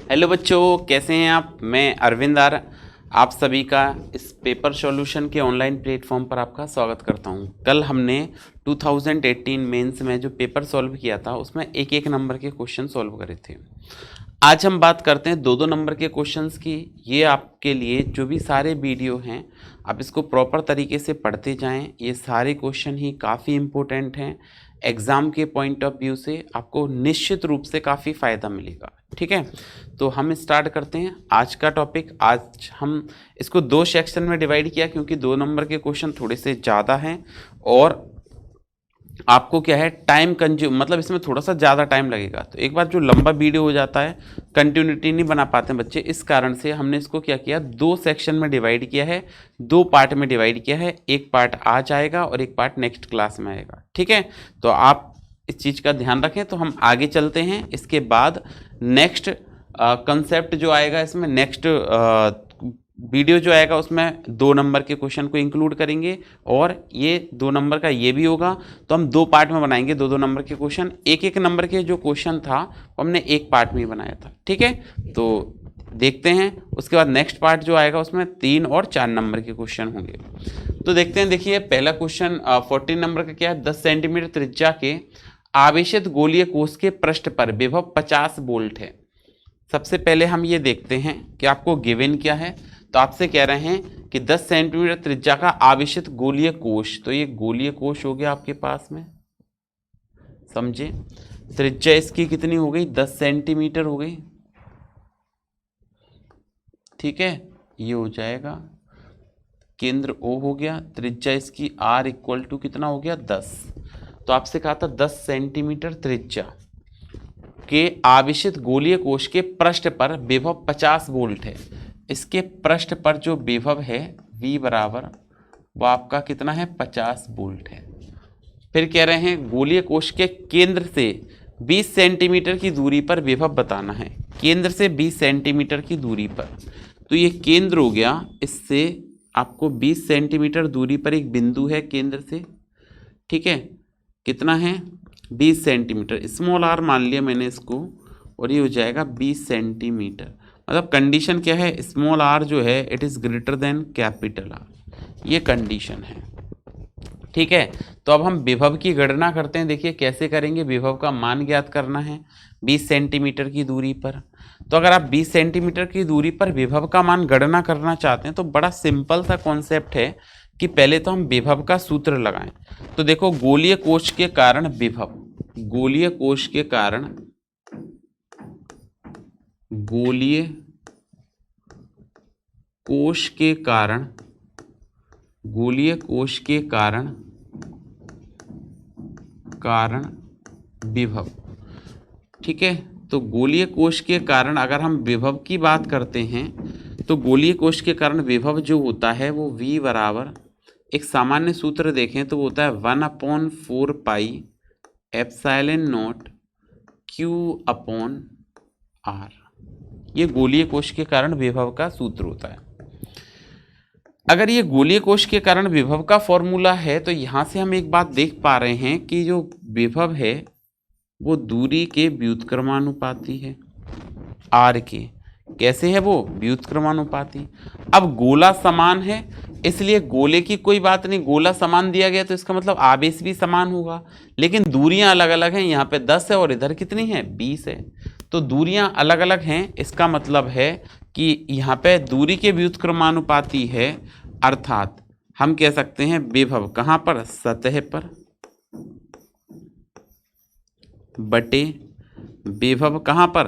Hello बच्चों, कैसे हैं आप। मैं अरविंद आर आप सभी का इस पेपर सॉल्यूशन के ऑनलाइन प्लेटफॉर्म पर आपका स्वागत करता हूं। कल हमने 2018 मेंस में जो पेपर सॉल्व किया था उसमें एक एक नंबर के क्वेश्चन सॉल्व करे थे। आज हम बात करते हैं दो दो नंबर के क्वेश्चंस की। ये आपके लिए जो भी सारे वीडियो हैं आप इसको प्रॉपर तरीके से पढ़ते जाएं। ये सारे क्वेश्चन ही काफ़ी इम्पोर्टेंट हैं। एग्ज़ाम के पॉइंट ऑफ व्यू से आपको निश्चित रूप से काफ़ी फ़ायदा मिलेगा। ठीक है, तो हम स्टार्ट करते हैं आज का टॉपिक। आज हम इसको दो सेक्शन में डिवाइड किया क्योंकि दो नंबर के क्वेश्चन थोड़े से ज़्यादा हैं और आपको क्या है टाइम कंज्यूम, मतलब इसमें थोड़ा सा ज़्यादा टाइम लगेगा। तो एक बार जो लंबा वीडियो हो जाता है कंटिन्यूटी नहीं बना पाते हैं बच्चे, इस कारण से हमने इसको क्या किया, दो सेक्शन में डिवाइड किया है, दो पार्ट में डिवाइड किया है। एक पार्ट आज आएगा और एक पार्ट नेक्स्ट क्लास में आएगा। ठीक है, तो आप इस चीज़ का ध्यान रखें। तो हम आगे चलते हैं। इसके बाद नेक्स्ट कंसेप्ट जो आएगा इसमें, नेक्स्ट वीडियो जो आएगा उसमें दो नंबर के क्वेश्चन को इंक्लूड करेंगे और ये दो नंबर का ये भी होगा। तो हम दो पार्ट में बनाएंगे दो दो नंबर के क्वेश्चन। एक एक नंबर के जो क्वेश्चन था वो हमने एक पार्ट में ही बनाया था। ठीक है, तो देखते हैं। उसके बाद नेक्स्ट पार्ट जो आएगा उसमें 3 और 4 नंबर के क्वेश्चन होंगे। तो देखते हैं। देखिए पहला क्वेश्चन 14 नंबर का क्या है। 10 सेंटीमीटर त्रिज्या के आवेशित गोलीय कोश के पृष्ठ पर विभव 50 वोल्ट है। सबसे पहले हम ये देखते हैं कि आपको गिवन क्या है। तो आपसे कह रहे हैं कि 10 सेंटीमीटर त्रिज्या का आवेशित गोलीय कोश। तो ये गोलीय कोश हो गया आपके पास में, समझे। त्रिज्या इसकी कितनी हो गई, 10 सेंटीमीटर हो गई। ठीक है, ये हो जाएगा केंद्र O हो गया। त्रिज्या इसकी R इक्वल टू कितना हो गया, 10। तो आपसे कहा था 10 सेंटीमीटर त्रिज्या के आवेशित गोलीय कोश के पृष्ठ पर विभव 50 वोल्ट है। इसके पृष्ठ पर जो विभव है V बराबर वो आपका कितना है, 50 वोल्ट है। फिर कह रहे हैं गोलीय कोश के केंद्र से 20 सेंटीमीटर की दूरी पर विभव बताना है। केंद्र से 20 सेंटीमीटर की दूरी पर, तो ये केंद्र हो गया। इससे आपको 20 सेंटीमीटर दूरी पर एक बिंदु है केंद्र से। ठीक है, कितना है, 20 सेंटीमीटर। स्मॉल r मान लिया मैंने इसको और ये हो जाएगा 20 सेंटीमीटर। मतलब कंडीशन क्या है, स्मॉल r जो है it is greater than capital R, ये कंडीशन है। ठीक है, तो अब हम विभव की गणना करते हैं। देखिए कैसे करेंगे। विभव का मान ज्ञात करना है 20 सेंटीमीटर की दूरी पर। तो अगर आप 20 सेंटीमीटर की दूरी पर विभव का मान गणना करना चाहते हैं तो बड़ा सिंपल सा कॉन्सेप्ट है कि पहले तो हम विभव का सूत्र लगाएं। तो देखो गोलीय कोश के कारण विभव, गोलीय कोश के कारण, गोलीय कोश के कारण, गोलीय कोश के कारण विभव। ठीक है, तो गोलीय कोश के कारण अगर हम विभव की बात करते हैं तो गोलीय कोश के कारण विभव जो होता है वो V बराबर, एक सामान्य सूत्र देखें तो वो होता है 1/4 पाई एप्सिलॉन नॉट Q/R। ये गोलीय कोश के कारण विभव का सूत्र होता है। अगर ये गोलीय कोश के कारण विभव का फॉर्मूला है तो यहाँ से हम एक बात देख पा रहे हैं कि जो विभव है वो दूरी के व्युत्क्रमानुपाती है, R के। कैसे है वो, व्युत्क्रमानुपाती। अब गोला समान है इसलिए गोले की कोई बात नहीं, गोला समान दिया गया तो इसका मतलब आवेश भी समान होगा। लेकिन दूरियां अलग अलग हैं, यहाँ पे 10 है और इधर कितनी है, 20 है। तो दूरियां अलग अलग हैं, इसका मतलब है कि यहाँ पे दूरी के व्युत्क्रमानुपाती है। अर्थात हम कह सकते हैं विभव कहाँ पर, सतह पर, बटे विभव कहाँ पर,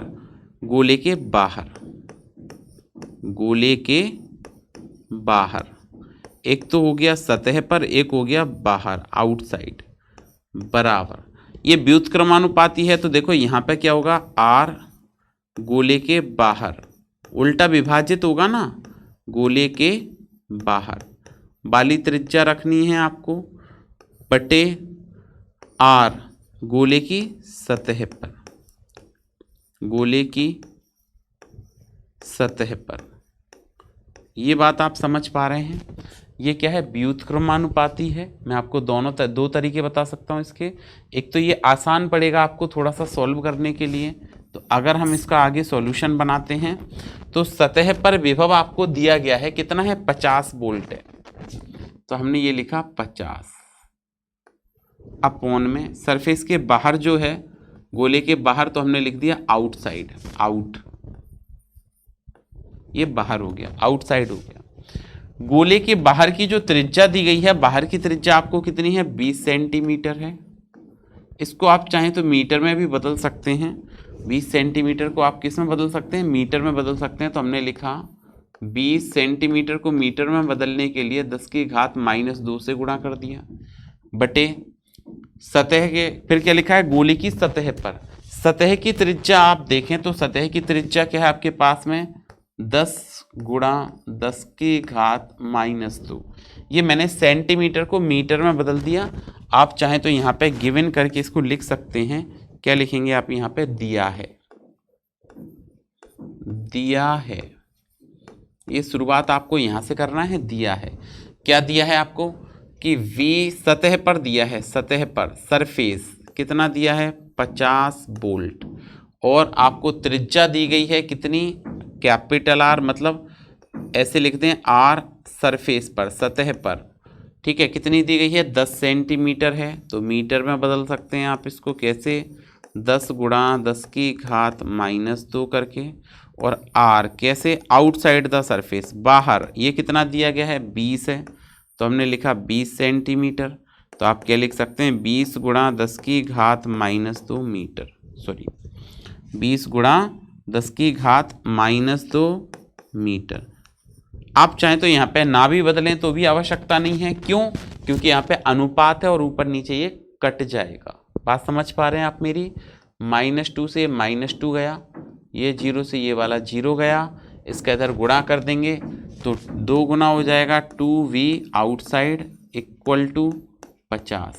गोले के बाहर, गोले के बाहर। एक तो हो गया सतह पर, एक हो गया बाहर, आउटसाइड, बराबर। ये व्युत्क्रमानुपाती है तो देखो यहाँ पे क्या होगा, R गोले के बाहर, उल्टा विभाजित होगा ना, गोले के बाहर वाली त्रिज्या रखनी है आपको, बटे R गोले की सतह पर, गोले की सतह पर। ये बात आप समझ पा रहे हैं। ये क्या है, व्युत्क्रमानुपाती है। मैं आपको दो तरीके बता सकता हूँ इसके। एक तो ये आसान पड़ेगा आपको थोड़ा सा सॉल्व करने के लिए, तो अगर हम इसका आगे सॉल्यूशन बनाते हैं तो सतह पर विभव आपको दिया गया है कितना है, 50 वोल्ट है। तो हमने ये लिखा 50 अपॉन में सरफेस के बाहर जो है, गोले के बाहर, तो हमने लिख दिया आउटसाइड, आउट, ये बाहर हो गया, आउटसाइड हो गया। गोले के बाहर की जो त्रिज्या दी गई है, बाहर की त्रिज्या आपको कितनी है, 20 सेंटीमीटर है। इसको आप चाहें तो मीटर में भी बदल सकते हैं। 20 सेंटीमीटर को आप किस में बदल सकते हैं, मीटर में बदल सकते हैं। तो हमने लिखा 20 सेंटीमीटर को मीटर में बदलने के लिए 10 की घात -2 से गुणा कर दिया, बटे सतह के, फिर क्या लिखा है, गोले की सतह पर। सतह की त्रिज्या आप देखें तो सतह की त्रिज्या क्या है आपके पास में, 10 गुणा 10 की घात -2। ये मैंने सेंटीमीटर को मीटर में बदल दिया। आप चाहें तो यहाँ पे गिवन करके इसको लिख सकते हैं। क्या लिखेंगे आप यहाँ पे, दिया है, दिया है। ये शुरुआत आपको यहाँ से करना है, दिया है। क्या दिया है आपको कि V सतह पर दिया है, सतह पर सरफेस कितना दिया है, 50 वोल्ट, और आपको त्रिज्या दी गई है कितनी, कैपिटल R, मतलब ऐसे लिखते हैं R सरफेस पर, सतह पर, ठीक है, कितनी दी गई है, 10 सेंटीमीटर है। तो मीटर में बदल सकते हैं आप इसको, कैसे, 10 गुणा 10 की घात -2 करके, और R कैसे, आउटसाइड द सरफेस, बाहर, ये कितना दिया गया है, 20 है। तो हमने लिखा 20 सेंटीमीटर। तो आप क्या लिख सकते हैं, 20 गुणा 10 की घात -2 मीटर, सॉरी 20 गुणा 10 की घात -2 मीटर। आप चाहें तो यहाँ पे ना भी बदलें तो भी आवश्यकता नहीं है। क्यों, क्योंकि यहाँ पे अनुपात है और ऊपर नीचे ये कट जाएगा। बात समझ पा रहे हैं आप मेरी, -2 से -2 गया, ये 0 से ये वाला 0 गया, इसका इधर गुणा कर देंगे तो 2 गुना हो जाएगा, 2V आउटसाइड इक्वल टू 50,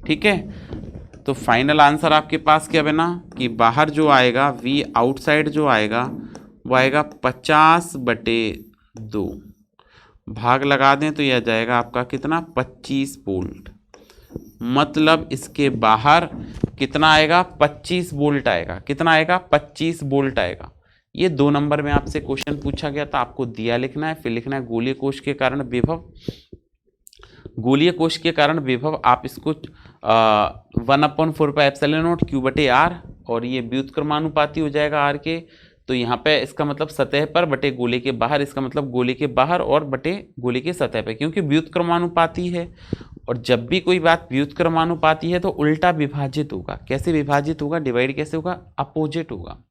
ठीक है। तो फाइनल आंसर आपके पास क्या बना कि बाहर जो आएगा V आउटसाइड जो आएगा वो आएगा 50/2, भाग लगा दें तो यह जाएगा आपका कितना, 25 वोल्ट। मतलब इसके बाहर कितना आएगा, 25 वोल्ट आएगा। कितना आएगा, 25 वोल्ट आएगा। ये 2 नंबर में आपसे क्वेश्चन पूछा गया था। आपको दिया लिखना है, फिर लिखना है गोलीय कोश के कारण विभव, गोलीय कोश के कारण विभव। आप इसको 1/4πε0 Q/R, और ये व्युत्क्रमानुपाती हो जाएगा R के। तो यहाँ पे इसका मतलब सतह पर बटे गोले के बाहर, इसका मतलब गोले के बाहर और बटे गोले के सतह पे, क्योंकि व्युत्क्रमानुपाती है। और जब भी कोई बात व्युत्क्रमानुपाती है तो उल्टा विभाजित होगा। कैसे विभाजित होगा, डिवाइड कैसे होगा, अपोजिट होगा।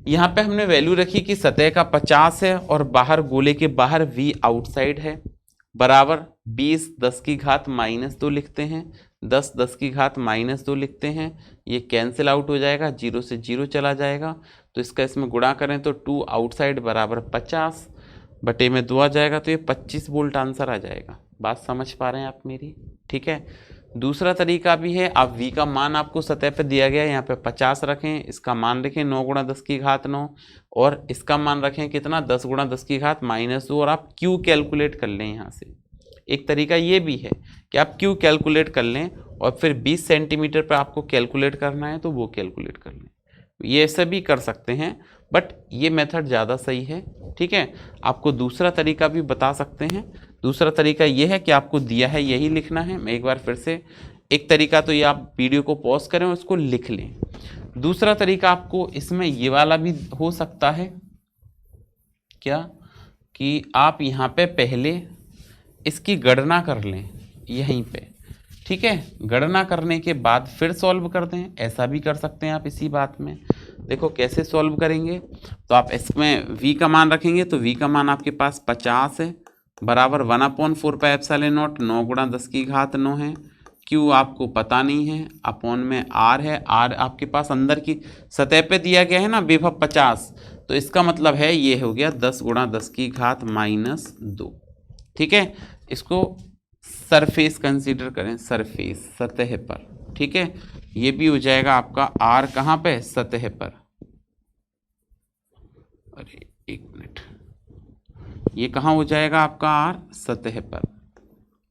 यहाँ पे हमने वैल्यू रखी कि सतह का 50 है और बाहर गोले के बाहर V आउटसाइड है, बराबर 20 10 की घात -2 लिखते हैं, 10 10 की घात -2 लिखते हैं। ये कैंसिल आउट हो जाएगा, 0 से 0 चला जाएगा। तो इसका इसमें गुणा करें तो 2 आउटसाइड बराबर 50 बटे में 2 आ जाएगा, तो ये 25 वोल्ट आंसर आ जाएगा। बात समझ पा रहे हैं आप मेरी, ठीक है। दूसरा तरीका भी है, आप V का मान आपको सतह पे दिया गया है, यहाँ पे 50 रखें, इसका मान रखें 9 गुणा 10 की घात 9, और इसका मान रखें कितना, 10 गुणा 10 की घात -2, और आप Q कैलकुलेट कर लें यहाँ से। एक तरीका ये भी है कि आप Q कैलकुलेट कर लें और फिर 20 सेंटीमीटर पर आपको कैलकुलेट करना है तो वो कैलकुलेट कर लें। ये ऐसे भी कर सकते हैं, बट ये मेथड ज़्यादा सही है, ठीक है। आपको दूसरा तरीका भी बता सकते हैं। दूसरा तरीका ये है कि आपको दिया है यही लिखना है। मैं एक बार फिर से, एक तरीका तो ये आप वीडियो को पॉज करें और उसको लिख लें। दूसरा तरीका आपको इसमें ये वाला भी हो सकता है, क्या कि आप यहाँ पे पहले इसकी गणना कर लें यहीं पे, ठीक है। गणना करने के बाद फिर सॉल्व कर दें, ऐसा भी कर सकते हैं आप। इसी बात में देखो कैसे सॉल्व करेंगे। तो आप इसमें V का मान रखेंगे तो V का मान आपके पास 50 है, बराबर 1/4πε0, 9 गुणा 10 की घात 9 है। Q आपको पता नहीं है, अपॉन में R है। R आपके पास अंदर की सतह पे दिया गया है ना, विभव 50, तो इसका मतलब है ये हो गया 10 गुणा 10 की घात -2, ठीक है। इसको सरफेस कंसीडर करें, सरफेस सतह पर, ठीक है। ये भी हो जाएगा आपका R कहाँ पे, सतह पर। अरे एक मिनट, ये कहाँ हो जाएगा आपका R सतह पर,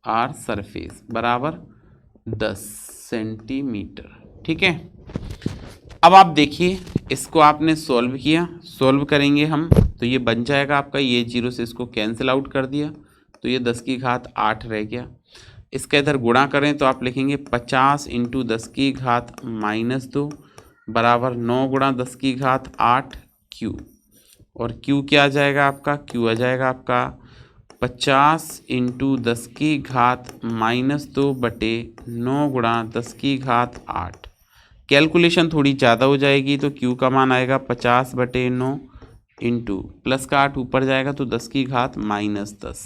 R सरफेस बराबर 10 सेंटीमीटर, ठीक है। अब आप देखिए, इसको आपने सॉल्व किया, सॉल्व करेंगे हम तो ये बन जाएगा आपका, ये 0 से इसको कैंसिल आउट कर दिया तो ये 10 की घात 8 रह गया। इसका इधर गुणा करें तो आप लिखेंगे 50 इंटू 10 की घात -2 बराबर 9 गुणा 10 की घात 8 क्यू। और क्यू क्या आ जाएगा आपका, क्यू आ जाएगा आपका 50 इंटू 10 की घात -2 बटे 9 गुणा 10 की घात 8। कैलकुलेशन थोड़ी ज़्यादा हो जाएगी तो क्यू का मान आएगा 50 बटे 9 इंटू प्लस का 8 ऊपर जाएगा तो 10 की घात -10।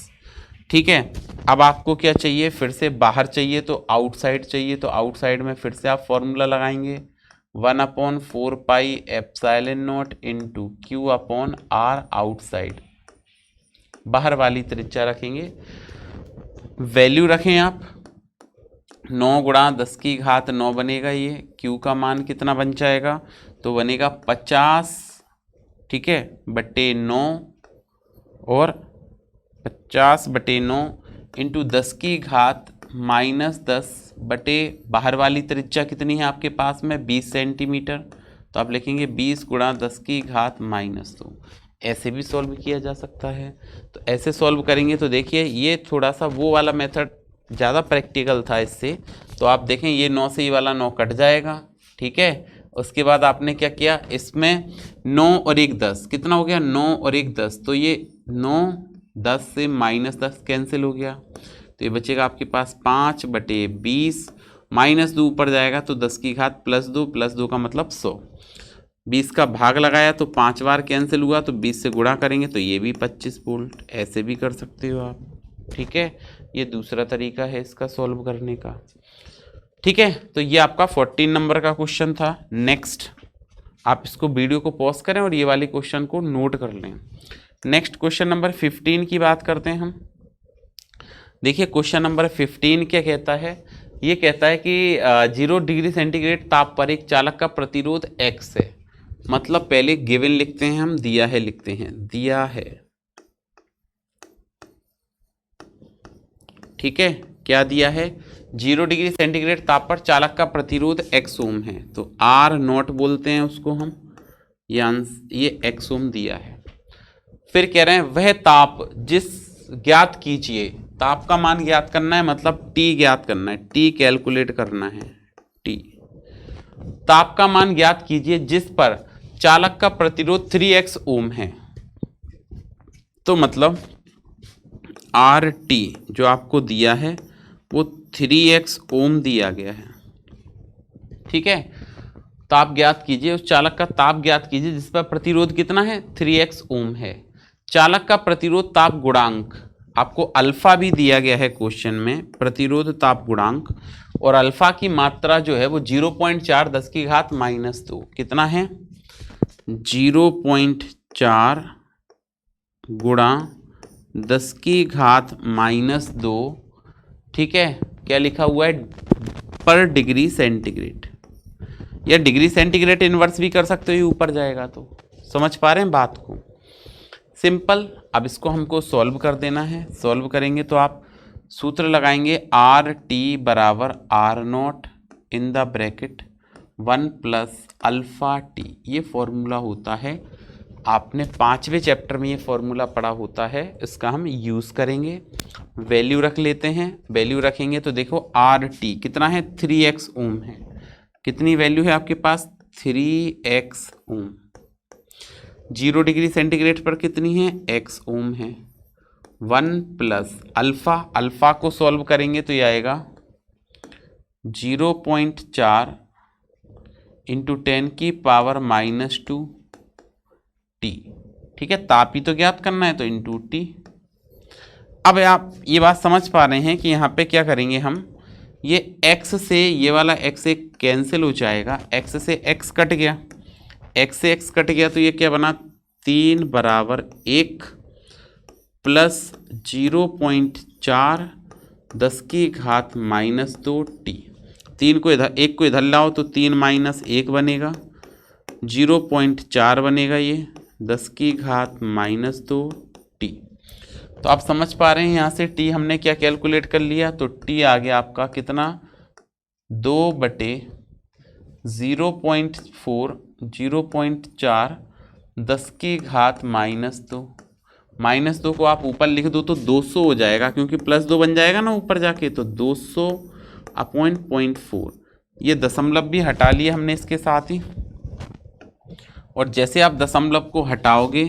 ठीक है, अब आपको क्या चाहिए, फिर से बाहर चाहिए तो आउटसाइड चाहिए, तो आउटसाइड में फिर से आप फॉर्मूला लगाएंगे 1/4 pi epsilon naught into q upon r outside. बाहर वाली त्रिज्या रखेंगे, वैल्यू रखें आप 9 गुणा 10 की घात 9 बनेगा, ये क्यू का मान कितना बन जाएगा तो बनेगा 50, ठीक है, बटे 9 और 50 बटे 9 इंटू 10 की घात -10 बटे बाहर वाली त्रिज्या कितनी है आपके पास में 20 सेंटीमीटर, तो आप लिखेंगे 20 गुणा 10 की घात -2। ऐसे भी सॉल्व किया जा सकता है, तो ऐसे सॉल्व करेंगे तो देखिए ये थोड़ा सा वो वाला मेथड ज़्यादा प्रैक्टिकल था इससे, तो आप देखें ये 9 से ये वाला 9 कट जाएगा, ठीक है। उसके बाद आपने क्या किया, इसमें 9 और 1 10 कितना हो गया, 9 और 1 10, तो ये 9 10 से -10 कैंसिल हो गया, तो ये बचेगा आपके पास 5 बटे 20 -2 ऊपर जाएगा तो 10 की घात +2 का मतलब 100। 20 का भाग लगाया तो 5 बार कैंसिल हुआ, तो 20 से गुणा करेंगे तो ये भी 25 वोल्ट। ऐसे भी कर सकते हो आप, ठीक है। ये दूसरा तरीका है इसका सॉल्व करने का, ठीक है। तो ये आपका 14 नंबर का क्वेश्चन था। नेक्स्ट आप इसको वीडियो को पॉज करें और ये वाले क्वेश्चन को नोट कर लें। नेक्स्ट क्वेश्चन नंबर 15 की बात करते हैं हम। देखिए क्वेश्चन नंबर 15 क्या कहता है, ये कहता है कि 0 डिग्री सेंटीग्रेड ताप पर एक चालक का प्रतिरोध x है। मतलब पहले गिवन लिखते हैं हम, दिया है लिखते हैं, दिया है, ठीक है। क्या दिया है, 0 डिग्री सेंटीग्रेड ताप पर चालक का प्रतिरोध x ओम है, तो R नॉट बोलते हैं उसको हम, ये x ओम दिया है। फिर कह रहे हैं वह ताप जिस ज्ञात कीजिए, ताप का मान ज्ञात करना है, मतलब T ज्ञात करना है, T कैलकुलेट करना है, T ताप का मान ज्ञात कीजिए जिस पर चालक का प्रतिरोध 3x ओम है। तो मतलब RT जो आपको दिया है वो 3x ओम दिया गया है, ठीक है। ताप ज्ञात कीजिए, उस चालक का ताप ज्ञात कीजिए जिस पर प्रतिरोध कितना है 3x ओम है। चालक का प्रतिरोध ताप गुणांक आपको अल्फा भी दिया गया है क्वेश्चन में, प्रतिरोध ताप गुणांक, और अल्फा की मात्रा जो है वो 0.4 10 की घात -2 कितना है 0.4 गुणा 10 की घात -2, ठीक है। क्या लिखा हुआ है, पर डिग्री सेंटीग्रेड, या डिग्री सेंटीग्रेड इनवर्स भी कर सकते हो, ये ऊपर जाएगा। तो समझ पा रहे हैं बात को, सिंपल। अब इसको हमको सॉल्व कर देना है। सॉल्व करेंगे तो आप सूत्र लगाएंगे RT बराबर R0 in the bracket 1 plus alpha T. ये फॉर्मूला होता है, आपने 5वें चैप्टर में ये फॉर्मूला पढ़ा होता है, इसका हम यूज़ करेंगे। वैल्यू रख लेते हैं, वैल्यू रखेंगे तो देखो RT कितना है 3x ओम है। कितनी वैल्यू है आपके पास 3x ओम। 0 डिग्री सेंटीग्रेड पर कितनी है x ओम है। 1 प्लस अल्फ़ा, अल्फ़ा को सॉल्व करेंगे तो ये आएगा 0.4 इंटू 10 की पावर -2 टी, ठीक है। ताप ही तो ज्ञात करना है तो इंटू टी। अब आप ये बात समझ पा रहे हैं कि यहाँ पे क्या करेंगे हम, ये x से ये वाला x एक कैंसिल हो जाएगा, x से x कट गया, x से x कट गया तो ये क्या बना 3 बराबर 1 प्लस 0.4 10 की घात -2 टी। 3 को इधर, 1 को इधर लाओ तो 3 - 1 बनेगा, 0.4 बनेगा, ये 10 की घात -2 टी। तो आप समझ पा रहे हैं यहाँ से टी हमने क्या कैलकुलेट कर लिया, तो टी आ गया आपका कितना 2/10 0.4 0.4 10 की घात -2। -2 को आप ऊपर लिख दो तो 200 हो जाएगा, क्योंकि +2 बन जाएगा ना ऊपर जाके, तो 200 अपॉइंट 0.4। ये दशमलव भी हटा लिया हमने इसके साथ ही। और जैसे आप दशमलव को हटाओगे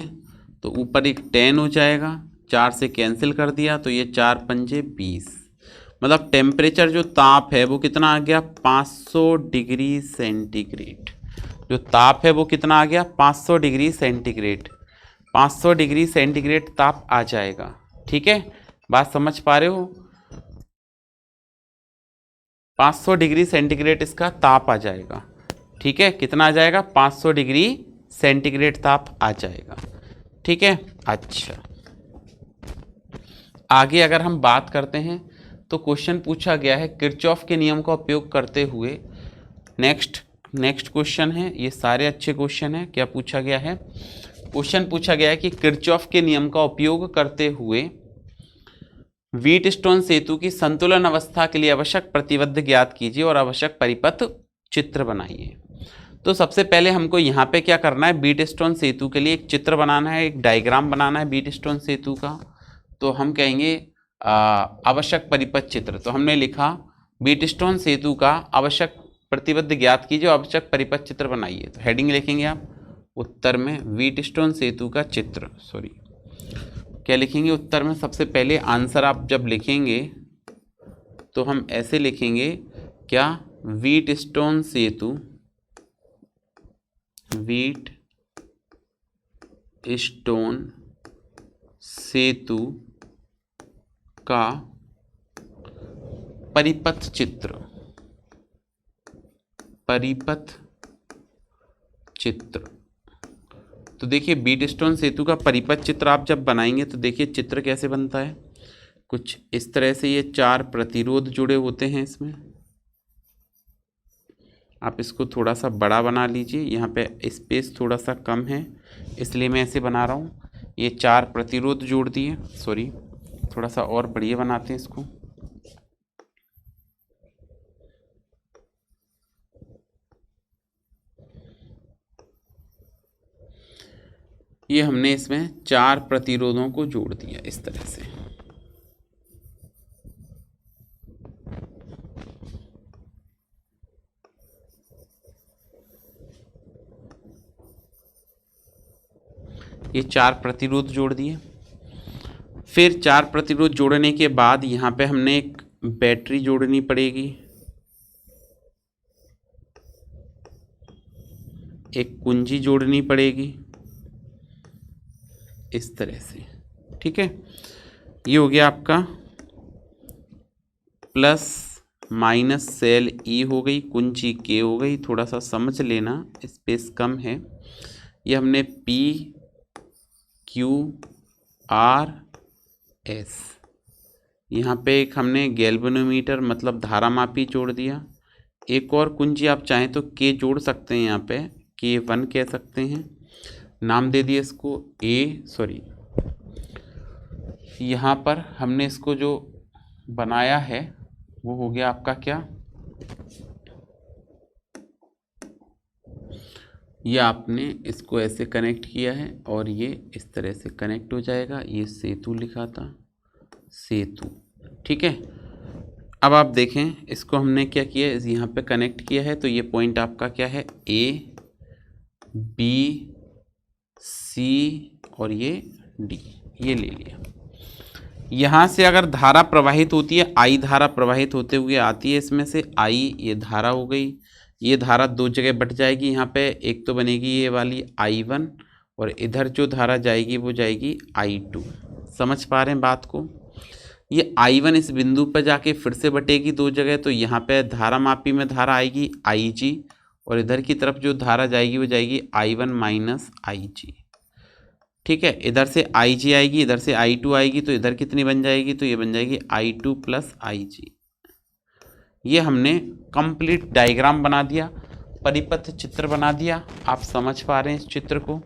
तो ऊपर एक 10 हो जाएगा, 4 से कैंसिल कर दिया तो ये 4 पंजे 20। मतलब टेम्परेचर जो ताप है वो कितना आ गया, 500 डिग्री सेंटीग्रेड। जो ताप है वो कितना आ गया, 500 डिग्री सेंटीग्रेड। 500 डिग्री सेंटीग्रेड ताप आ जाएगा। ठीक है, बात समझ पा रहे हो? 500 डिग्री सेंटीग्रेड इसका ताप आ जाएगा। ठीक है, कितना आ जाएगा, 500 डिग्री सेंटीग्रेड ताप आ जाएगा। ठीक है, अच्छा आगे अगर हम बात करते हैं तो क्वेश्चन पूछा गया है किरचॉफ के नियम का उपयोग करते हुए। नेक्स्ट क्वेश्चन है, ये सारे अच्छे क्वेश्चन हैं। क्या पूछा गया है, क्वेश्चन पूछा गया है कि किरचॉफ के नियम का उपयोग करते हुए व्हीटस्टोन सेतु की संतुलन अवस्था के लिए आवश्यक प्रतिबद्ध ज्ञात कीजिए और आवश्यक परिपथ चित्र बनाइए। तो सबसे पहले हमको यहाँ पे क्या करना है, व्हीटस्टोन सेतु के लिए एक चित्र बनाना है, एक डायग्राम बनाना है व्हीटस्टोन सेतु का। तो हम कहेंगे आवश्यक परिपथ चित्र। तो हमने लिखा व्हीटस्टोन सेतु का आवश्यक प्रतिबद्ध ज्ञात कीजिए और आवश्यक परिपथ चित्र बनाइए। तो हेडिंग लिखेंगे आप उत्तर में व्हीटस्टोन सेतु का चित्र, क्या लिखेंगे उत्तर में, सबसे पहले आंसर आप जब लिखेंगे तो हम ऐसे लिखेंगे, क्या, व्हीटस्टोन सेतु, व्हीटस्टोन सेतु का परिपथ चित्र, परिपथ चित्र। तो देखिए व्हीटस्टोन सेतु का परिपथ चित्र आप जब बनाएंगे तो देखिए चित्र कैसे बनता है, कुछ इस तरह से। ये 4 प्रतिरोध जुड़े होते हैं इसमें। आप इसको थोड़ा सा बड़ा बना लीजिए, यहाँ पे स्पेस थोड़ा सा कम है इसलिए मैं ऐसे बना रहा हूँ। ये 4 प्रतिरोध जोड़ दिए, सॉरी थोड़ा सा और बढ़िया बनाते हैं इसको। ये हमने इसमें 4 प्रतिरोधों को जोड़ दिया इस तरह से। ये 4 प्रतिरोध जोड़ दिए। फिर 4 प्रतिरोध जोड़ने के बाद यहाँ पे हमने एक बैटरी जोड़नी पड़ेगी, एक कुंजी जोड़नी पड़ेगी इस तरह से। ठीक है, ये हो गया आपका प्लस माइनस सेल ई हो गई, कुंजी के हो गई, थोड़ा सा समझ लेना स्पेस कम है। ये हमने पी क्यू आर एस, यहाँ पे एक हमने गैल्वेनोमीटर मतलब धारामापी जोड़ दिया। एक और कुंजी आप चाहें तो के जोड़ सकते हैं, यहाँ पे K1 कह सकते हैं, नाम दे दिए इसको यहाँ पर हमने इसको जो बनाया है वो हो गया आपका क्या, ये आपने इसको ऐसे कनेक्ट किया है और ये इस तरह से कनेक्ट हो जाएगा। ये सेतु लिखा था, सेतु। ठीक है, अब आप देखें इसको हमने क्या किया, यहाँ पे कनेक्ट किया है। तो ये पॉइंट आपका क्या है, ए बी सी और ये डी, ये ले लिया। यहाँ से अगर धारा प्रवाहित होती है, आई धारा प्रवाहित होते हुए आती है इसमें से, आई ये धारा हो गई। ये धारा 2 जगह बट जाएगी, यहाँ पे एक तो बनेगी ये वाली I1 और इधर जो धारा जाएगी वो जाएगी I2। समझ पा रहे हैं बात को? ये I1 इस बिंदु पर जाके फिर से बटेगी 2 जगह, तो यहाँ पे धारा मापी में धारा आएगी IG और इधर की तरफ जो धारा जाएगी वो जाएगी I1 माइनस IG। ठीक है, इधर से IG आएगी, इधर से I2 आएगी, तो इधर कितनी बन जाएगी, तो ये बन जाएगी I2 प्लस IG। ये हमने कंप्लीट डायग्राम बना दिया, परिपथ चित्र बना दिया। आप समझ पा रहे हैं इस चित्र को?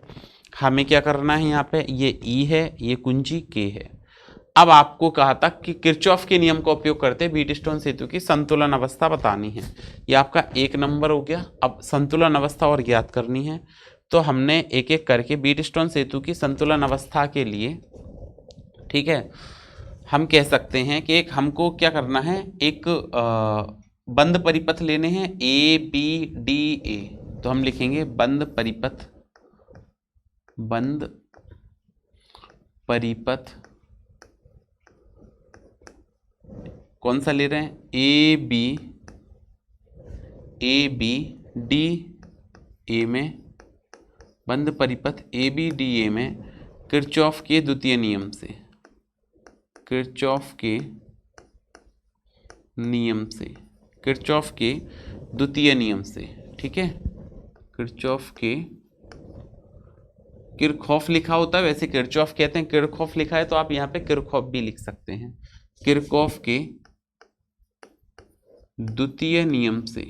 हमें क्या करना है, यहाँ पे ये ई है, ये कुंजी के है। अब आपको कहा था कि किरचॉफ के नियम का उपयोग करते व्हीटस्टोन सेतु की संतुलन अवस्था बतानी है। ये आपका 1 नंबर हो गया। अब संतुलन अवस्था और ज्ञात करनी है, तो हमने एक एक करके व्हीटस्टोन सेतु की संतुलन अवस्था के लिए, ठीक है, हम कह सकते हैं कि एक हमको क्या करना है, एक बंद परिपथ लेने हैं ए बी डी ए। तो हम लिखेंगे बंद परिपथ कौन सा ले रहे हैं, ए बी डी ए में, बंद परिपथ ए बी डी ए में किरचॉफ के द्वितीय नियम से, किरचॉफ के द्वितीय नियम से, ठीक है, किरचॉफ लिखा होता है, वैसे किरचॉफ कहते हैं, किरचॉफ लिखा है तो आप यहाँ पे किरचॉफ भी लिख सकते हैं। किरचॉफ के द्वितीय नियम से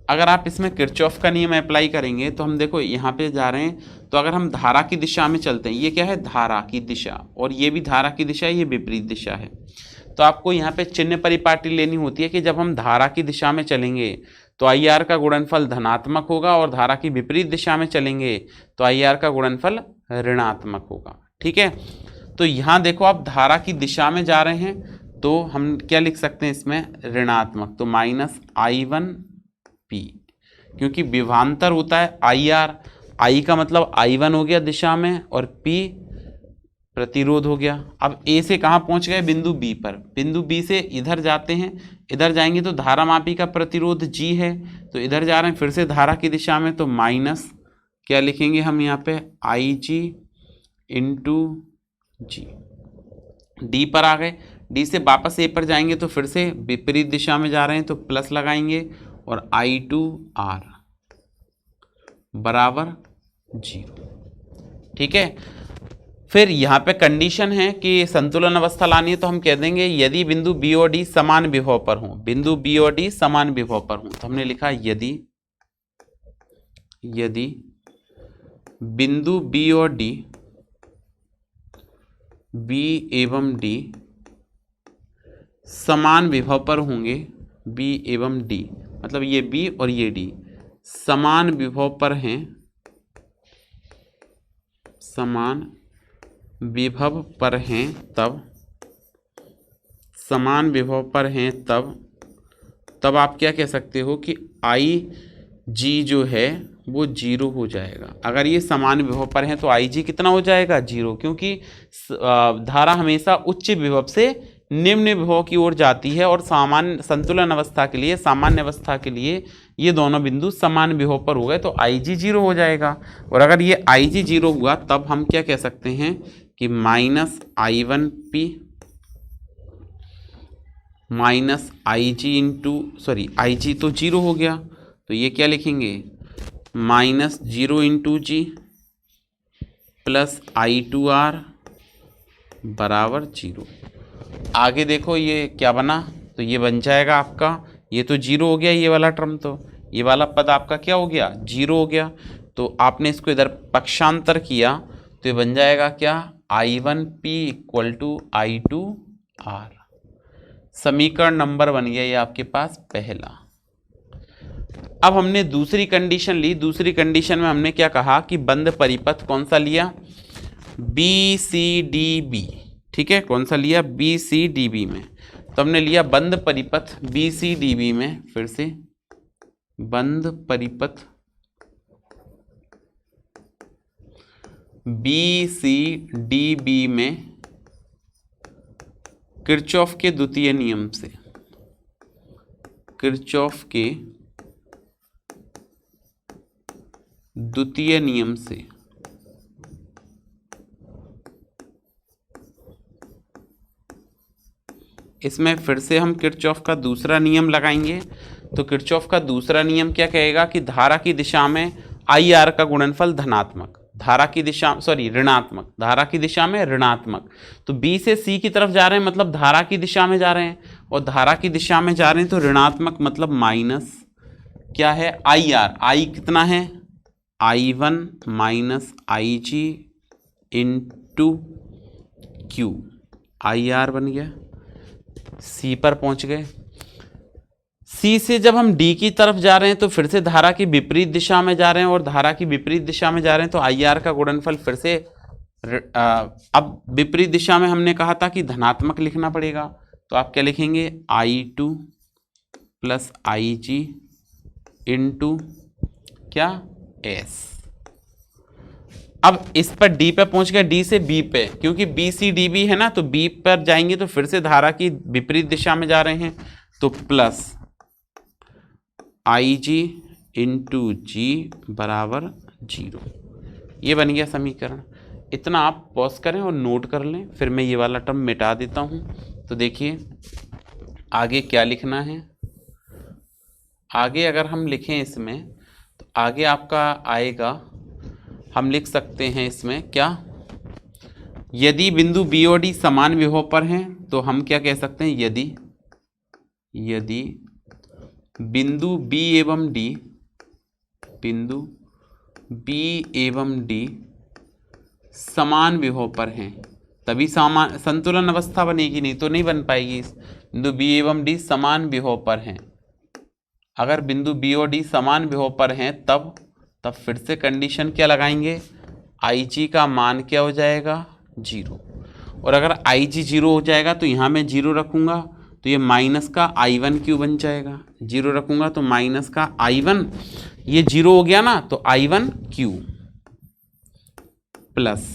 अगर आप इसमें किरचॉफ का नियम अप्लाई करेंगे तो हम देखो यहाँ पे जा रहे हैं, तो अगर हम धारा की दिशा में चलते हैं, ये क्या है, धारा की दिशा, और ये भी धारा की दिशा है, ये विपरीत दिशा है। तो आपको यहाँ पे चिन्ह परिपाटी लेनी होती है कि जब हम धारा की दिशा में चलेंगे तो आई आर का गुणनफल धनात्मक होगा, और धारा की विपरीत दिशा में चलेंगे तो आई आर का गुणनफल ऋणात्मक होगा, ठीक है। तो यहाँ देखो आप धारा की दिशा में जा रहे हैं तो हम क्या लिख सकते हैं इसमें, ऋणात्मक, तो माइनस I1 P, क्योंकि विभवांतर होता है आई आर, आई का मतलब I1 हो गया दिशा में और P प्रतिरोध हो गया। अब A से कहाँ पहुँच गए, बिंदु B पर, बिंदु B से इधर जाते हैं, इधर जाएंगे तो धारा मापी का प्रतिरोध G है, तो इधर जा रहे हैं फिर से धारा की दिशा में, तो माइनस क्या लिखेंगे हम यहाँ पे, IG इंटू G। D पर आ गए, D से वापस A पर जाएंगे तो फिर से विपरीत दिशा में जा रहे हैं तो प्लस लगाएंगे, और I2R बराबर 0, ठीक है। फिर यहाँ पे कंडीशन है कि संतुलन अवस्था लानी है, तो हम कह देंगे यदि बिंदु बी और डी समान विभव पर हों, बिंदु बी और डी समान विभव पर हों, तो हमने लिखा यदि बिंदु बी और डी, बी एवं डी समान विभव पर होंगे, बी एवं डी मतलब ये बी और ये डी समान विभव पर हैं, समान विभव पर हैं तब, समान विभव पर हैं तब आप क्या कह सकते हो कि आई जी जो है वो 0 हो जाएगा। अगर ये समान विभव पर हैं तो आई जी कितना हो जाएगा, 0, क्योंकि धारा हमेशा उच्च विभव से निम्न विभव की ओर जाती है, और सामान्य संतुलन अवस्था के लिए, सामान्य अवस्था के लिए ये दोनों बिंदु समान विभव पर हो गए तो आई जी 0 हो जाएगा। और अगर ये आई जी 0 हुआ तब हम क्या कह सकते हैं कि minus I1P minus I G into, sorry I G तो 0 हो गया, तो ये क्या लिखेंगे, माइनस 0 इंटू जी प्लस I2R बराबर 0। आगे देखो ये क्या बना, तो ये बन जाएगा आपका, ये तो 0 हो गया ये वाला टर्म, तो ये वाला पद आपका क्या हो गया, 0 हो गया। तो आपने इसको इधर पक्षांतर किया तो ये बन जाएगा क्या, I1P इक्वल टू I2R। समीकरण नंबर बन गया ये आपके पास पहला। अब हमने दूसरी कंडीशन ली, दूसरी कंडीशन में हमने क्या कहा कि बंद परिपथ कौन सा लिया, BCDB, ठीक है, कौन सा लिया, BCDB में। तो हमने लिया बंद परिपथ BCDB में, फिर से बंद परिपथ BCDB में किरचॉफ के द्वितीय नियम से, किरचॉफ के द्वितीय नियम से इसमें फिर से हम किरचॉफ का दूसरा नियम लगाएंगे। तो किरचॉफ का दूसरा नियम क्या कहेगा कि धारा की दिशा में आई आर का गुणनफल धनात्मक, धारा की दिशा सॉरी ऋणात्मक, धारा की दिशा में ऋणात्मक। तो बी से सी की तरफ जा रहे हैं मतलब धारा की दिशा में जा रहे हैं, और धारा की दिशा में जा रहे हैं तो ऋणात्मक मतलब माइनस क्या है, आई आर, आई कितना है I1 minus IG into Q, IR बन गया। C पर पहुंच गए। C से जब हम D की तरफ जा रहे हैं तो फिर से धारा की विपरीत दिशा में जा रहे हैं, और धारा की विपरीत दिशा में जा रहे हैं तो IR का गुणनफल फिर से अब विपरीत दिशा में हमने कहा था कि धनात्मक लिखना पड़ेगा, तो आप क्या लिखेंगे, I2 प्लस IG इंटू क्या, S। अब इस पर D पे पहुंच गया, D से B पे, क्योंकि BCDB है ना, तो B पर जाएंगे तो फिर से धारा की विपरीत दिशा में जा रहे हैं, तो प्लस IG इंटू G बराबर 0। ये बन गया समीकरण। इतना आप पॉज करें और नोट कर लें, फिर मैं ये वाला टर्म मिटा देता हूं। तो देखिए आगे क्या लिखना है। आगे अगर हम लिखें इसमें, तो आगे आपका आएगा, हम लिख सकते हैं इसमें क्या, यदि बिंदु बी और डी समान विभव पर हैं तो हम क्या कह सकते हैं, यदि बिंदु बी एवं डी समान विभव पर हैं तभी समान संतुलन अवस्था बनेगी, नहीं तो नहीं बन पाएगी। बिंदु बी एवं डी समान विभव पर हैं, अगर बिंदु बी और डी समान विभव पर हैं तब फिर से कंडीशन क्या लगाएंगे, IG का मान क्या हो जाएगा, 0। और अगर IG 0 हो जाएगा तो यहाँ मैं 0 रखूँगा तो ये माइनस का I1 क्यू बन जाएगा। 0 रखूँगा तो माइनस का I1, ये 0 हो गया ना तो I1 क्यू, प्लस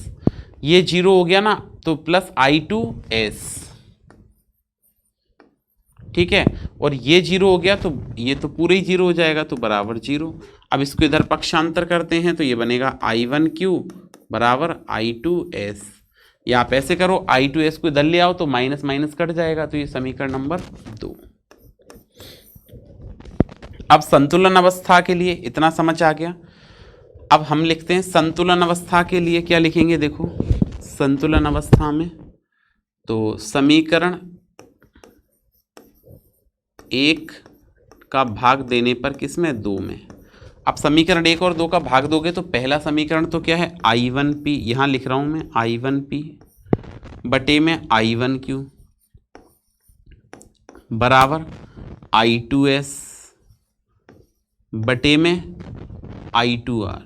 ये 0 हो गया ना तो प्लस I2S, ठीक है। और ये 0 हो गया तो ये तो पूरे ही 0 हो जाएगा, तो बराबर 0। अब इसको इधर पक्षांतर करते हैं तो ये बनेगा I1Q बराबर I2S, या आप ऐसे करो I2S को इधर ले आओ तो माइनस माइनस कट जाएगा, तो ये समीकरण नंबर 2। अब संतुलन अवस्था के लिए इतना समझ आ गया। अब हम लिखते हैं संतुलन अवस्था के लिए क्या लिखेंगे, देखो संतुलन अवस्था में तो समीकरण 1 का भाग देने पर किसमें, 2 में। अब समीकरण 1 और 2 का भाग दोगे तो पहला समीकरण तो क्या है, I1P, यहाँ लिख रहा हूँ मैं I1P बटे में I1Q बराबर I2S बटे में I2R।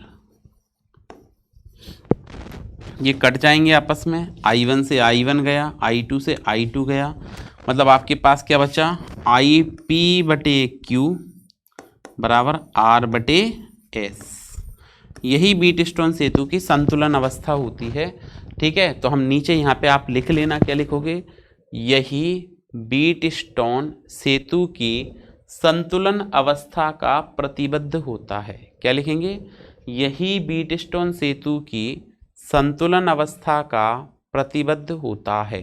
ये कट जाएंगे आपस में, I1 से I1 गया, I2 से I2 गया, मतलब आपके पास क्या बचा, IP बटे Q बराबर R बटे S। यही व्हीटस्टोन सेतु की संतुलन अवस्था होती है, ठीक है। तो हम नीचे यहाँ पे आप लिख लेना, क्या लिखोगे, यही व्हीटस्टोन सेतु की संतुलन अवस्था का प्रतिबद्ध होता है। क्या लिखेंगे, यही व्हीटस्टोन सेतु की संतुलन अवस्था का प्रतिबद्ध होता है।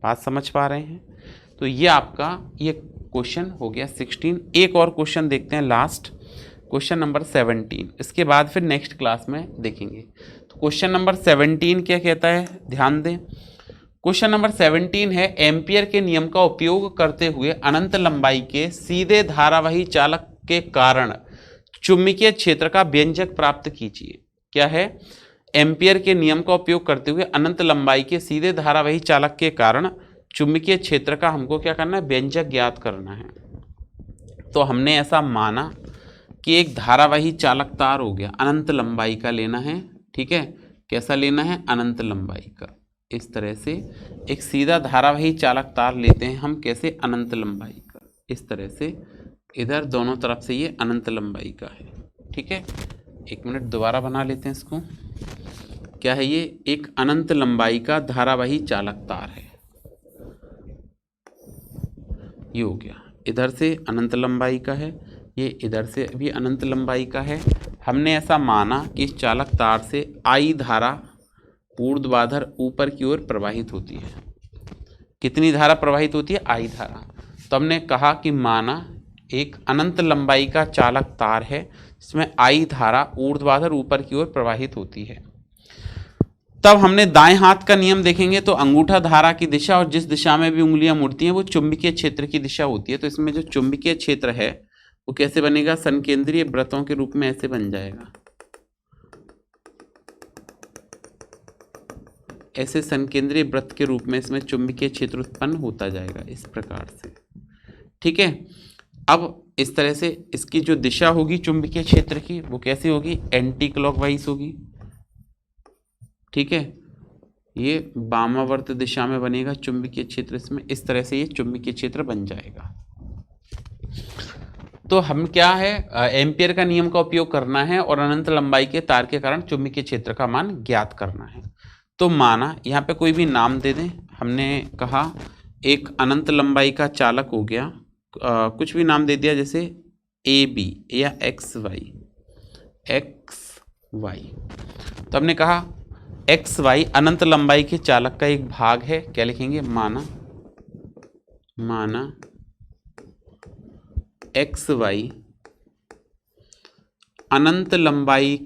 बात समझ पा रहे हैं। तो ये आपका ये क्वेश्चन हो गया 16। एक और क्वेश्चन देखते हैं, लास्ट क्वेश्चन नंबर 17, इसके बाद फिर नेक्स्ट क्लास में देखेंगे। तो क्वेश्चन नंबर 17 क्या कहता है, ध्यान दें। क्वेश्चन नंबर 17 है, एम्पियर के नियम का उपयोग करते हुए अनंत लंबाई के सीधे धारावाही चालक के कारण चुंबकीय क्षेत्र का व्यंजक प्राप्त कीजिए। क्या है, एम्पियर के नियम का उपयोग करते हुए अनंत लंबाई के सीधे धारावाही चालक के कारण चुंबकीय क्षेत्र का हमको क्या करना है, व्यंजक ज्ञात करना है। तो हमने ऐसा माना कि एक धारावाही चालक तार हो गया, अनंत लंबाई का लेना है, ठीक है। कैसा लेना है, अनंत लंबाई का। इस तरह से एक सीधा धारावाही चालक तार लेते हैं हम, कैसे, अनंत लंबाई का। इस तरह से इधर दोनों तरफ से ये अनंत लंबाई का है, ठीक है। एक मिनट दोबारा बना लेते हैं इसको। क्या है ये, एक अनंत लंबाई का धारावाही चालक तार है, ये हो गया। इधर से अनंत लंबाई का है, ये इधर से भी अनंत लंबाई का है। हमने ऐसा माना कि इस चालक तार से I धारा ऊर्ध्वाधर ऊपर की ओर प्रवाहित होती है। कितनी धारा प्रवाहित होती है, I धारा। तो हमने कहा कि माना एक अनंत लंबाई का चालक तार है जिसमें I धारा ऊर्ध्वाधर ऊपर की ओर प्रवाहित होती है। तब हमने दाएं हाथ का नियम देखेंगे तो अंगूठा धारा की दिशा और जिस दिशा में भी उंगलियां मुड़ती हैं वो चुंबकीय क्षेत्र की दिशा होती है। तो इसमें जो चुंबकीय क्षेत्र है वो कैसे बनेगा, संकेंद्रीय वृत्तों के रूप में ऐसे बन जाएगा। ऐसे संकेंद्रीय वृत्त के रूप में इसमें चुंबकीय क्षेत्र उत्पन्न होता जाएगा इस प्रकार से। ठीक है, अब इस तरह से इसकी जो दिशा होगी चुंबकीय क्षेत्र की वो कैसी होगी, एंटी क्लॉकवाइज होगी। ठीक है, ये वामावर्त दिशा में बनेगा चुंबकीय क्षेत्र, इसमें इस तरह से ये चुंबकीय क्षेत्र बन जाएगा। तो हम क्या है, एम्पियर का नियम का उपयोग करना है और अनंत लंबाई के तार के कारण चुंबकीय क्षेत्र का मान ज्ञात करना है। तो माना यहाँ पे कोई भी नाम दे दें, हमने कहा एक अनंत लंबाई का चालक हो गया, कुछ भी नाम दे दिया जैसे ए बी या एक्स वाई, तो हमने कहा एक्स वाई अनंत लंबाई के चालक का एक भाग है। क्या लिखेंगे, माना एक्स वाई अनंत लंबाई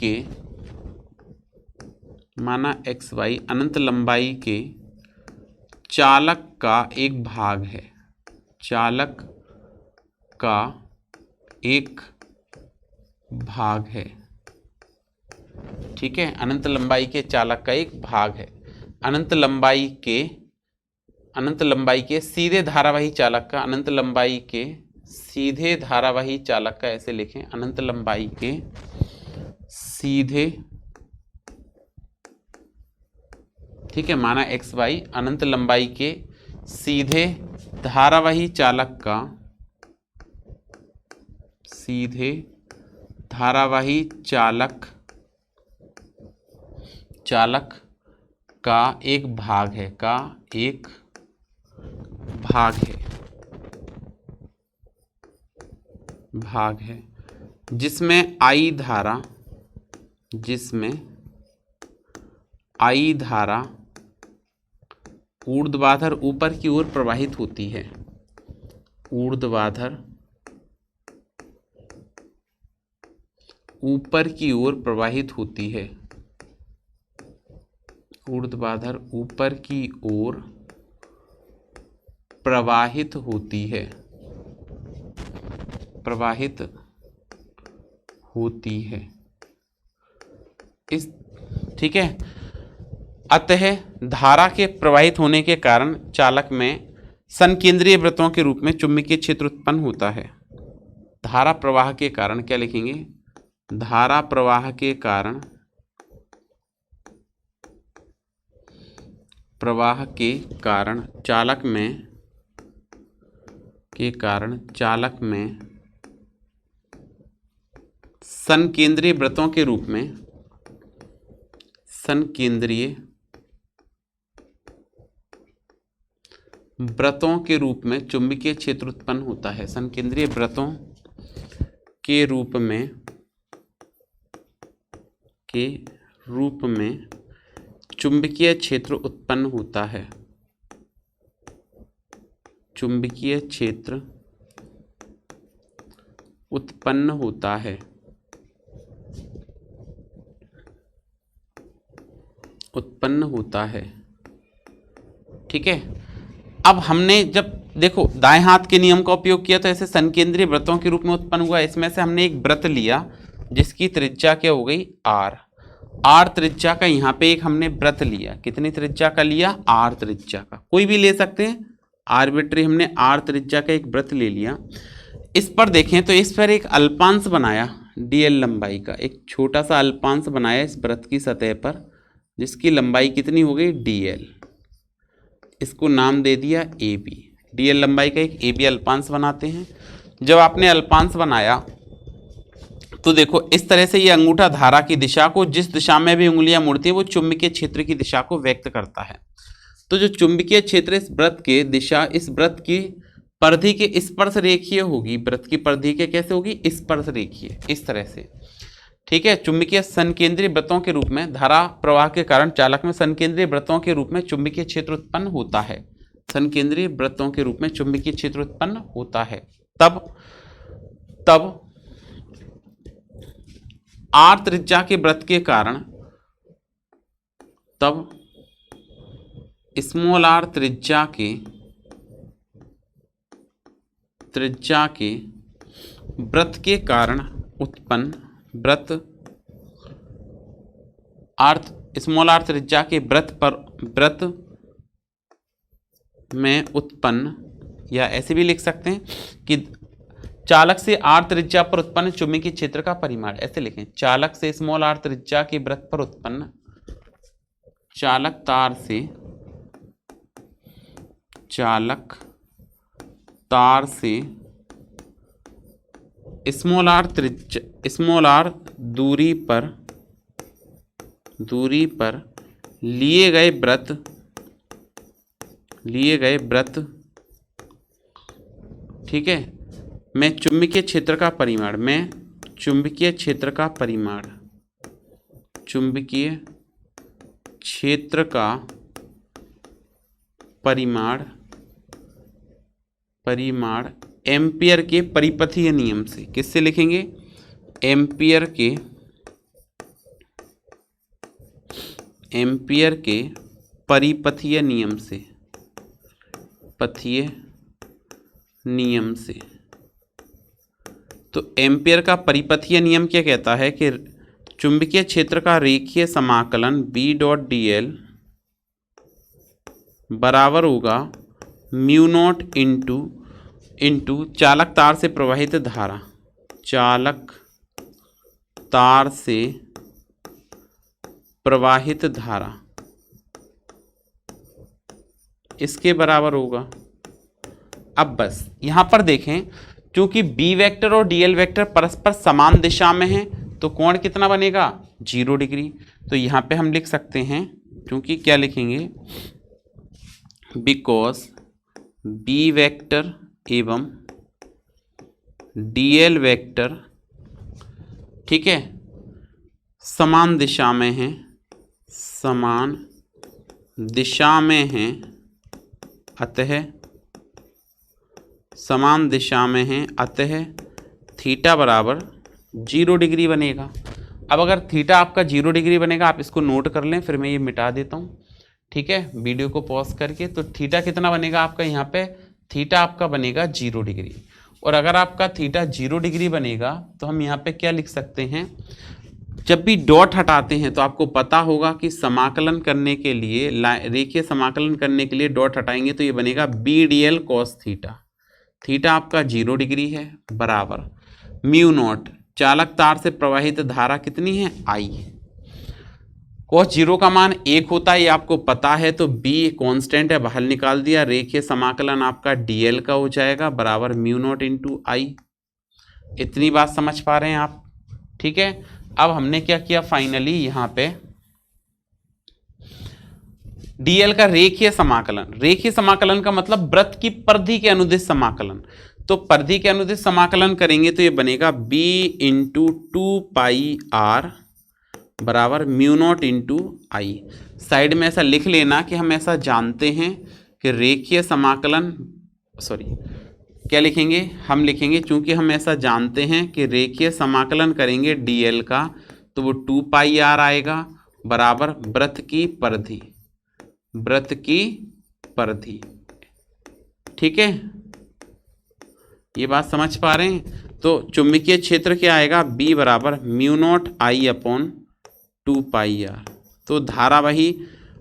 के माना एक्स वाई अनंत लंबाई के चालक का एक भाग है, चालक का एक भाग है। ठीक है, अनंत लंबाई के चालक का एक भाग है। अनंत लंबाई के सीधे धारावाही चालक का, अनंत लंबाई के सीधे धारावाही चालक का ऐसे लिखें, अनंत लंबाई के सीधे, ठीक है, माना एक्स वाई अनंत लंबाई के सीधे धारावाही चालक का, सीधे धारावाही चालक का एक भाग है, जिसमें आई धारा ऊर्ध्वाधर ऊपर की ओर प्रवाहित होती है, ऊर्ध्वाधर ऊपर की ओर प्रवाहित होती है, ऊर्ध्वाधर ऊपर की ओर प्रवाहित होती है, इस, ठीक है। अतः धारा के प्रवाहित होने के कारण चालक में संकेंद्रीय वृत्तों के रूप में चुंबकीय क्षेत्र उत्पन्न होता है। धारा प्रवाह के कारण क्या लिखेंगे, धारा प्रवाह के कारण चालक में संकेंद्रीय वृत्तों के रूप में चुंबकीय क्षेत्र उत्पन्न होता है। संकेंद्रीय वृत्तों के रूप में चुंबकीय क्षेत्र उत्पन्न होता है, चुंबकीय क्षेत्र उत्पन्न होता है। ठीक है, अब हमने जब देखो दाएं हाथ के नियम का उपयोग किया तो ऐसे संकेंद्रीय वृत्तों के रूप में उत्पन्न हुआ। इसमें से हमने एक वृत्त लिया जिसकी त्रिज्या क्या हो गई, आर त्रिज्या का। यहाँ पे एक हमने वृत्त लिया, कितनी त्रिज्या का लिया, आर त्रिज्या का, कोई भी ले सकते हैं, आर्बिट्री हमने आर त्रिज्या का एक वृत्त ले लिया। इस पर देखें तो इस पर एक अल्पांश बनाया डीएल लंबाई का, एक छोटा सा अल्पांश बनाया इस वृत्त की सतह पर जिसकी लंबाई कितनी हो गई, डीएल। इसको नाम दे दिया ए बी। डीएल लंबाई का एक ए बी अल्पांश बनाते हैं। जब आपने अल्पांश बनाया तो देखो इस तरह से ये अंगूठा धारा की दिशा को, जिस दिशा में भी उंगलियां मुड़ती है वो चुंबकीय क्षेत्र की दिशा को व्यक्त करता है। तो जो चुंबकीय क्षेत्र इस वृत्त के दिशा, इस वृत्त की परिधि के स्पर्श रेखीय होगी, वृत्त की परिधि के कैसे होगी, स्पर्श रेखीय, इस तरह से। ठीक है, चुंबकीय संकेंद्रीय वृत्तों के रूप में धारा प्रवाह के कारण चालक में संकेंद्रीय वृत्तों के रूप में चुंबकीय क्षेत्र उत्पन्न होता है, संकेंद्रीय वृत्तों के रूप में चुंबकीय क्षेत्र उत्पन्न होता है। तब आर त्रिज्या के वृत्त के कारण, तब स्मॉल आर त्रिज्या के वृत्त के कारण उत्पन्न स्मॉल आर त्रिज्या के वृत्त में उत्पन्न, या ऐसे भी लिख सकते हैं कि चालक से आर त्रिज्या पर उत्पन्न चुंबकीय क्षेत्र का परिमाण, ऐसे लिखें, चालक से स्मॉल आर त्रिज्या के वृत्त पर उत्पन्न, चालक तार से स्मॉल आर दूरी पर लिए गए वृत्त, ठीक है, में चुंबकीय क्षेत्र का परिमाण एम्पियर के परिपथीय नियम से, किससे लिखेंगे, एम्पियर के परिपथीय नियम से। तो एम्पियर का परिपथीय नियम क्या कहता है कि चुंबकीय क्षेत्र का रेखीय समाकलन B डॉट dl बराबर होगा म्यू नॉट इंटू चालक तार से प्रवाहित धारा, इसके बराबर होगा। अब बस यहां पर देखें, क्योंकि बी वेक्टर और डीएल वेक्टर परस्पर समान दिशा में हैं, तो कोण कितना बनेगा, 0 डिग्री। तो यहां पे हम लिख सकते हैं, क्योंकि क्या लिखेंगे, बिकॉज बी वेक्टर एवं डीएल वेक्टर, ठीक है, समान दिशा में हैं, अतः थीटा बराबर 0 डिग्री बनेगा। अब अगर थीटा आपका 0 डिग्री बनेगा, आप इसको नोट कर लें, फिर मैं ये मिटा देता हूँ, ठीक है, वीडियो को पॉज करके। तो थीटा कितना बनेगा आपका, यहाँ पे थीटा आपका बनेगा 0 डिग्री। और अगर आपका थीटा 0 डिग्री बनेगा तो हम यहाँ पे क्या लिख सकते हैं, जब भी डॉट हटाते हैं तो आपको पता होगा कि समाकलन करने के लिए, रेखीय समाकलन करने के लिए डॉट हटाएंगे तो ये बनेगा B D L cos theta. Theta आपका 0 डिग्री है, बराबर म्यू नॉट, चालक तार से प्रवाहित धारा कितनी है, आई। कॉस 0 का मान 1 होता है, ये आपको पता है, तो b कांस्टेंट है, बाहर निकाल दिया। रेखीय समाकलन आपका dl का हो जाएगा बराबर म्यू नॉट इंटू आई। इतनी बात समझ पा रहे हैं आप, ठीक है। अब हमने क्या किया, फाइनली यहाँ पे dl का रेखीय समाकलन का मतलब वृत्त की परिधि के अनुदिश समाकलन। तो परिधि के अनुदिश समाकलन करेंगे तो ये बनेगा b इंटू 2πr बराबर म्यू नॉट इंटू आई। साइड में ऐसा लिख लेना कि हम ऐसा जानते हैं कि रेखीय समाकलन, क्या लिखेंगे, हम लिखेंगे, चूंकि हम ऐसा जानते हैं कि रेखीय समाकलन करेंगे dl का तो वो 2πr आएगा बराबर वृत्त की परिधि, ठीक है। ये बात समझ पा रहे हैं। तो चुंबकीय क्षेत्र क्या आएगा, b बराबर mu not I upon 2πr। तो धारावाही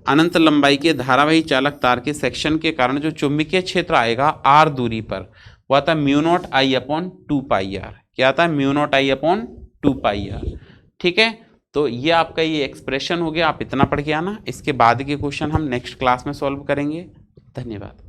अनंत लंबाई के धारावाही चालक तार के सेक्शन के कारण जो चुंबकीय क्षेत्र आएगा r दूरी पर, वो आता है mu not I upon 2πr। क्या आता है, mu not I upon 2πr, ठीक है। तो ये आपका ये एक्सप्रेशन हो गया, आप इतना पढ़ के आना। इसके बाद के क्वेश्चन हम नेक्स्ट क्लास में सॉल्व करेंगे। धन्यवाद।